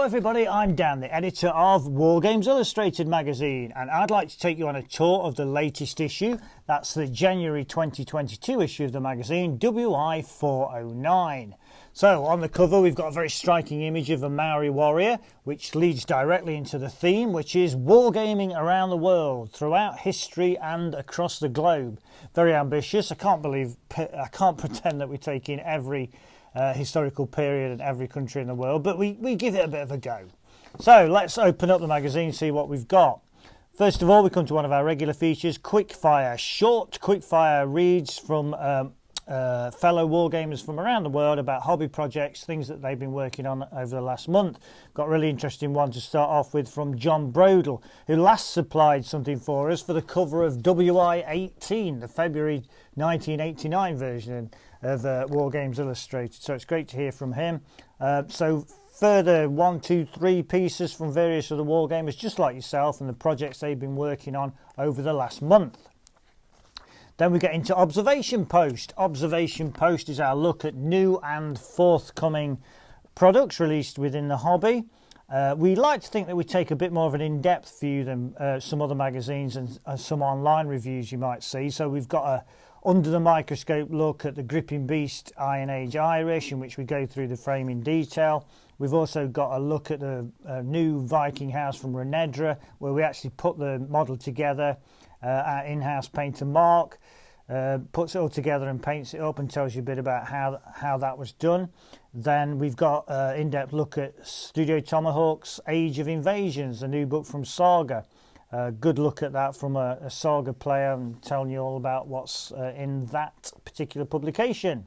everybody, I'm Dan, the editor of Wargames Illustrated magazine, and I'd like to take you on a tour of the latest issue. That's the January 2022 issue of the magazine, Wi409. So on the cover we've got a very striking image of a Maori warrior, which leads directly into the theme, which is Wargaming Around the World, throughout history and across the globe. Very ambitious. I can't pretend that we're taking every historical period in every country in the world, but we give it a bit of a go. So let's open up the magazine and see what we've got. First of all, we come to one of our regular features, quickfire, short quickfire reads from fellow wargamers from around the world about hobby projects, things that they've been working on over the last month. Got a really interesting one to start off with from John Brodel, who last supplied something for us for the cover of WI18, the February 1989 version of Wargames Illustrated. So it's great to hear from him. So further 1, 2, 3 pieces from various other wargamers just like yourself and the projects they've been working on over the last month. Then we get into Observation Post. Observation Post is our look at new and forthcoming products released within the hobby. We like to think that we take a bit more of an in-depth view than some other magazines and some online reviews you might see. So we've got a under the microscope look at the Gripping Beast Iron Age Irish, in which we go through the frame in detail. We've also got a look at the new Viking house from Renedra, where we actually put the model together. Our in-house painter Mark puts it all together and paints it up and tells you a bit about how that was done. Then we've got an in-depth look at Studio Tomahawk's Age of Invasions, a new book from Saga. Good look at that from a Saga player and telling you all about what's in that particular publication.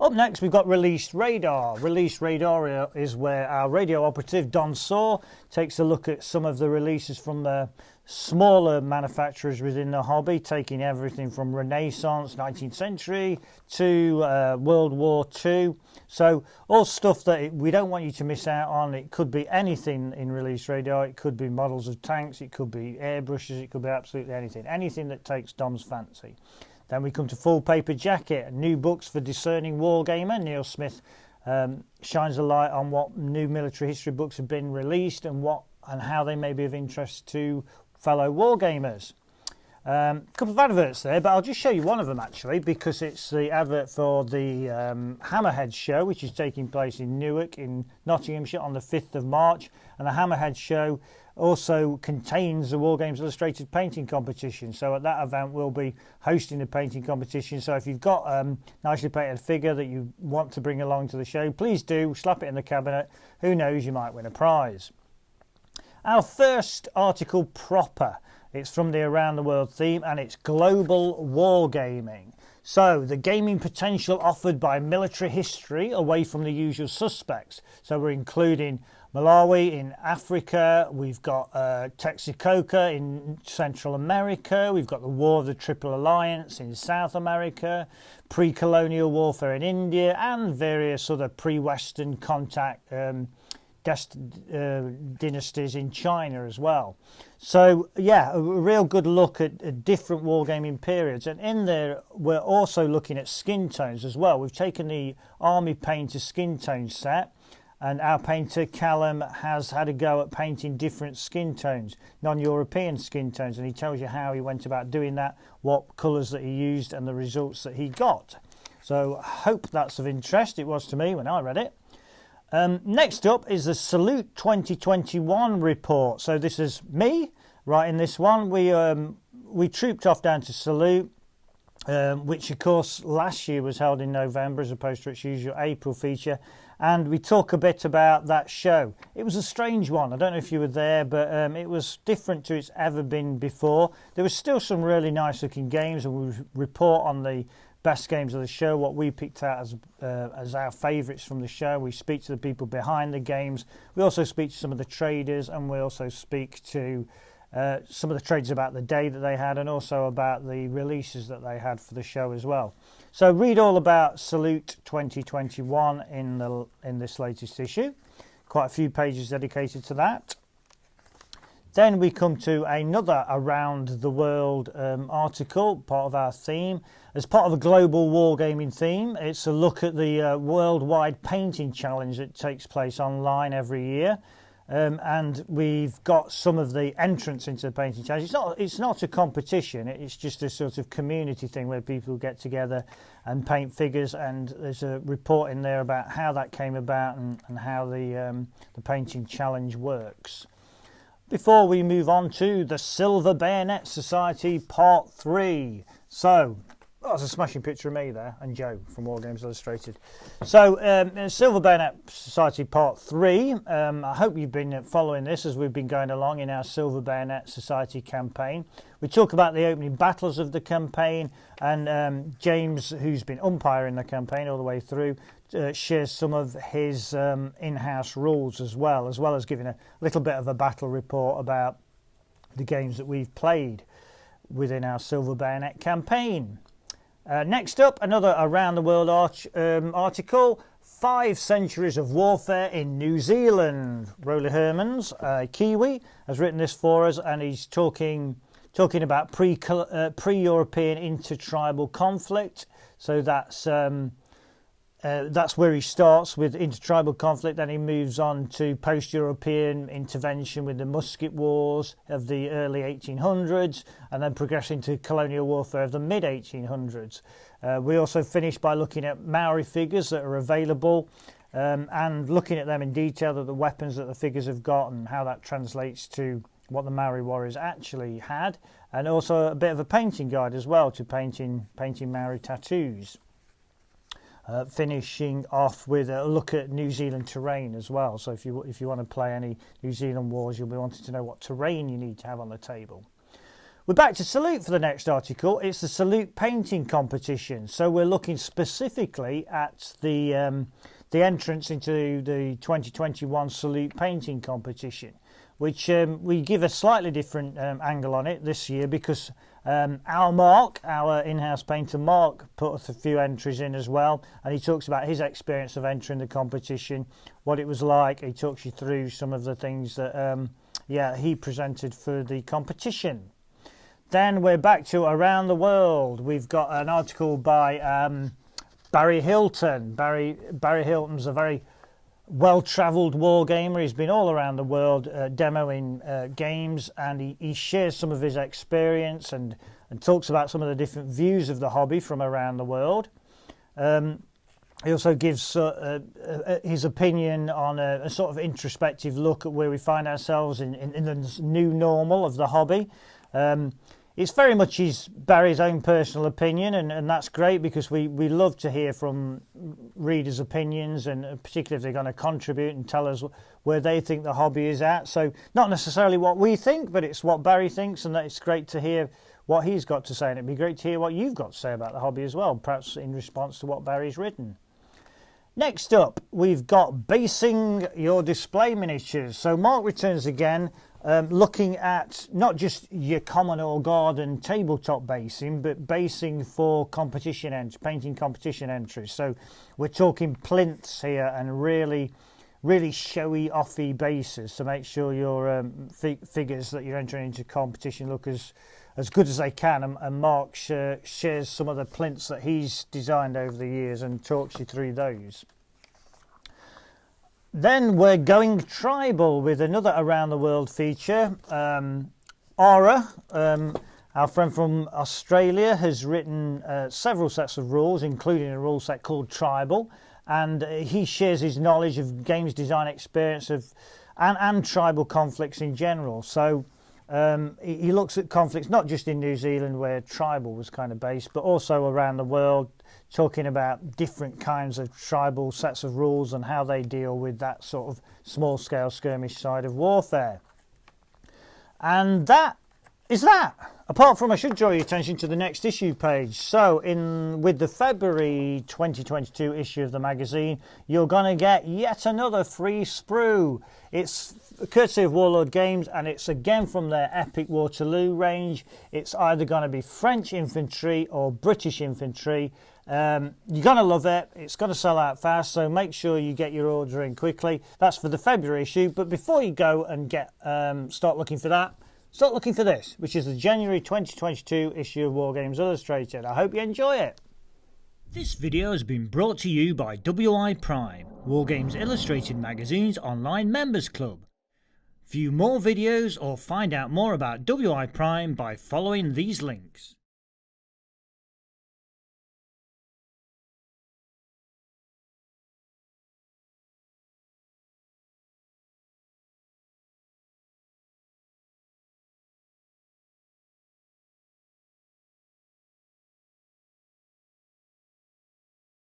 Up next we've got Released Radar. Released Radar is where our radio operative Don Saw takes a look at some of the releases from the smaller manufacturers within the hobby, taking everything from Renaissance, 19th century to World War II. So all stuff that we don't want you to miss out on. It could be anything in Released Radar. It could be models of tanks, it could be airbrushes, it could be absolutely anything that takes Dom's fancy. Then we come to Full Paper Jacket, new books for discerning wargamer. Neil Smith shines a light on what new military history books have been released and how they may be of interest to fellow wargamers. A couple of adverts there, but I'll just show you one of them actually, because it's the advert for the Hammerhead show, which is taking place in Newark in Nottinghamshire on the 5th of March. And the Hammerhead show also contains the Wargames Illustrated painting competition. So at that event we'll be hosting the painting competition. So if you've got a nicely painted figure that you want to bring along to the show, please do slap it in the cabinet. Who knows, you might win a prize. Our first article proper, it's from the Around the World theme, and it's Global Wargaming. So the gaming potential offered by military history away from the usual suspects. So we're including Malawi in Africa, we've got Texacoca in Central America, we've got the War of the Triple Alliance in South America, pre-colonial warfare in India, and various other pre-Western contact dynasties in China as well. So yeah, a real good look at different wargaming periods, and in there we're also looking at skin tones as well. We've taken the Army Painter skin tone set, and our painter Callum has had a go at painting different skin tones, non-European skin tones, and he tells you how he went about doing that, what colours that he used and the results that he got. So I hope that's of interest. It was to me when I read it. Next up is the Salute 2021 report. So this is me writing this one. We trooped off down to Salute, which of course last year was held in November as opposed to its usual April feature, and we talk a bit about that show. It was a strange one. I don't know if you were there, but it was different to it's ever been before. There was still some really nice looking games, and we report on the best games of the show, what we picked out as our favourites from the show. We speak to the people behind the games. We also speak to some of the traders, and we also speak to some of the traders about the day that they had, and also about the releases that they had for the show as well. So read all about Salute 2021 in this latest issue. Quite a few pages dedicated to that. Then we come to another Around the World article, part of our theme. As part of a global wargaming theme, it's a look at the worldwide painting challenge that takes place online every year. And we've got some of the entrants into the painting challenge. It's not a competition, it's just a sort of community thing where people get together and paint figures, and there's a report in there about how that came about and how the painting challenge works. Before we move on to the Silver Bayonet Society Part 3. So, that's a smashing picture of me there, and Joe from Wargames Illustrated. So, Silver Bayonet Society Part 3. I hope you've been following this as we've been going along in our Silver Bayonet Society campaign. We talk about the opening battles of the campaign, and James, who's been umpiring the campaign all the way through, shares some of his in-house rules as well as giving a little bit of a battle report about the games that we've played within our Silver Bayonet campaign. Next up, another Around the World article, 5 Centuries of Warfare in New Zealand. Rolly Hermans, Kiwi, has written this for us, and he's talking about pre-European intertribal conflict. So that's where he starts with intertribal conflict, then he moves on to post-European intervention with the musket wars of the early 1800s, and then progressing to colonial warfare of the mid-1800s. We also finish by looking at Maori figures that are available, and looking at them in detail, at the weapons that the figures have got and how that translates to what the Maori warriors actually had, and also a bit of a painting guide as well to painting Maori tattoos. Finishing off with a look at New Zealand terrain as well. So if you want to play any New Zealand wars, you'll be wanting to know what terrain you need to have on the table. We're back to Salute for the next article. It's the Salute painting competition. So we're looking specifically at the entrance into the 2021 Salute painting competition, which we give a slightly different angle on it this year because our in-house painter Mark, put a few entries in as well, and he talks about his experience of entering the competition, what it was like. He talks you through some of the things that he presented for the competition. Then we're back to Around the World. We've got an article by Barry Hilton. Barry Hilton's a very well-travelled wargamer. He's been all around the world demoing games, and he shares some of his experience and talks about some of the different views of the hobby from around the world. He also gives his opinion on a sort of introspective look at where we find ourselves in the new normal of the hobby. It's very much Barry's own personal opinion, and that's great because we love to hear from readers' opinions, and particularly if they're going to contribute and tell us where they think the hobby is at. So not necessarily what we think, but it's what Barry thinks, and it's great to hear what he's got to say, and it'd be great to hear what you've got to say about the hobby as well, perhaps in response to what Barry's written. Next up, we've got basing your display miniatures. So Mark returns again, looking at not just your common or garden tabletop basing, but basing for painting competition entries. So we're talking plinths here and really showy, offy bases to make sure your figures that you're entering into competition look as good as they can. And Mark shares some of the plinths that he's designed over the years and talks you through those. Then we're going tribal with another Around the World feature. Aura, our friend from Australia, has written several sets of rules, including a rule set called Tribal, and he shares his knowledge of games design experience and tribal conflicts in general. So he looks at conflicts not just in New Zealand where tribal was kind of based, but also around the world, talking about different kinds of tribal sets of rules and how they deal with that sort of small-scale skirmish side of warfare. And that is that. Apart from, I should draw your attention to the next issue page. So with the February 2022 issue of the magazine, you're going to get yet another free sprue. It's courtesy of Warlord Games, and it's again from their Epic Waterloo range. It's either going to be French infantry or British infantry. You're going to love it. It's going to sell out fast, so make sure you get your order in quickly. That's for the February issue, but before you go and start looking for that, start looking for this, which is the January 2022 issue of Wargames Illustrated. I hope you enjoy it. This video has been brought to you by WI Prime, Wargames Illustrated magazine's online members club. View more videos or find out more about WI Prime by following these links.